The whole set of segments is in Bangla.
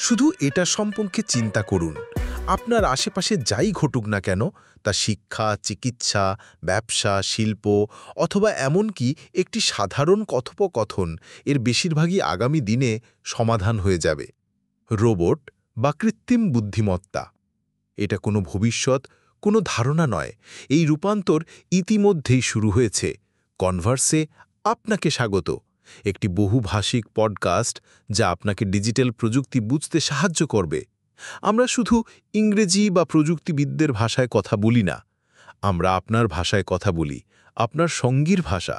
শুধু এটা সম্পর্কে চিন্তা করুন। আপনার আশেপাশে যাই ঘটুক না কেন, তা শিক্ষা, চিকিৎসা, ব্যবসা, শিল্প অথবা এমনকি একটি সাধারণ কথোপকথন, এর বেশিরভাগই আগামী দিনে সমাধান হয়ে যাবে। রোবট বা কৃত্রিম বুদ্ধিমত্তা, এটা কোনো ভবিষ্যৎ, কোনো ধারণা নয়। এই রূপান্তর ইতিমধ্যেই শুরু হয়েছে। কনভার্সে আপনাকে স্বাগত, একটি বহুভাষিক পডকাস্ট যা আপনাকে ডিজিটাল প্রযুক্তি বুঝতে সাহায্য করবে। আমরা শুধু ইংরেজি বা প্রযুক্তিবিদদের ভাষায় কথা বলি না, আমরা আপনার ভাষায় কথা বলি, আপনার সঙ্গীর ভাষা।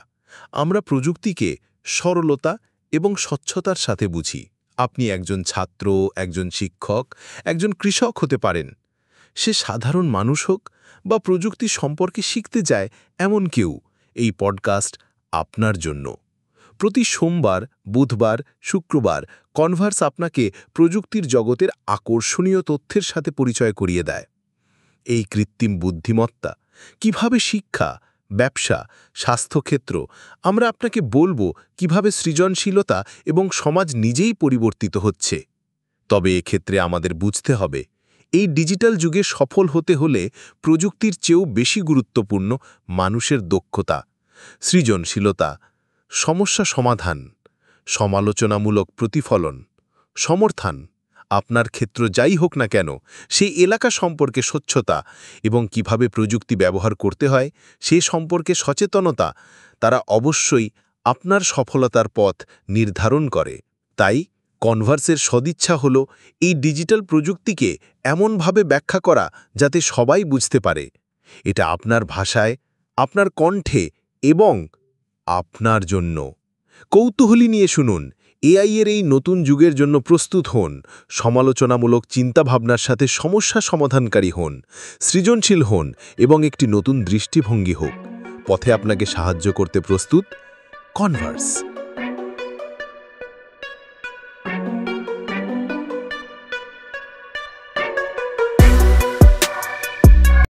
আমরা প্রযুক্তিকে সরলতা এবং স্বচ্ছতার সাথে বুঝি। আপনি একজন ছাত্র, একজন শিক্ষক, একজন কৃষক হতে পারেন। সে সাধারণ মানুষ হোক বা প্রযুক্তি সম্পর্কে শিখতে যায় এমন কেউ, এই পডকাস্ট আপনার জন্য। প্রতি সোমবার, বুধবার, শুক্রবার কনভার্স আপনাকে প্রযুক্তির জগতের আকর্ষণীয় তথ্যের সাথে পরিচয় করিয়ে দেয়। এই কৃত্রিম বুদ্ধিমত্তা কিভাবে শিক্ষা, ব্যবসা, স্বাস্থ্যক্ষেত্র, আমরা আপনাকে বলবো কিভাবে সৃজনশীলতা এবং সমাজ নিজেই পরিবর্তিত হচ্ছে। তবে এক্ষেত্রে আমাদের বুঝতে হবে, এই ডিজিটাল যুগে সফল হতে হলে প্রযুক্তির চেয়েও বেশি গুরুত্বপূর্ণ মানুষের দক্ষতা, সৃজনশীলতা, সমস্যা সমাধান, সমালোচনামূলক প্রতিফলন, সমর্থন। আপনার ক্ষেত্র যাই হোক না কেন, সেই এলাকা সম্পর্কে স্বচ্ছতা এবং কিভাবে প্রযুক্তি ব্যবহার করতে হয় সে সম্পর্কে সচেতনতা, তারা অবশ্যই আপনার সফলতার পথ নির্ধারণ করে। তাই কনভার্সের সদিচ্ছা হল এই ডিজিটাল প্রযুক্তিকে এমনভাবে ব্যাখ্যা করা যাতে সবাই বুঝতে পারে। এটা আপনার ভাষায়, আপনার কণ্ঠে এবং আপনার জন্য। কৌতূহলী নিয়ে শুনুন, এআই এর এই নতুন যুগের জন্য প্রস্তুত হন, সমালোচনামূলক চিন্তাভাবনার সাথে সমস্যা সমাধানকারী হন, সৃজনশীল হন এবং একটি নতুন দৃষ্টিভঙ্গি হোক। পথে আপনাকে সাহায্য করতে প্রস্তুত কনভার্স।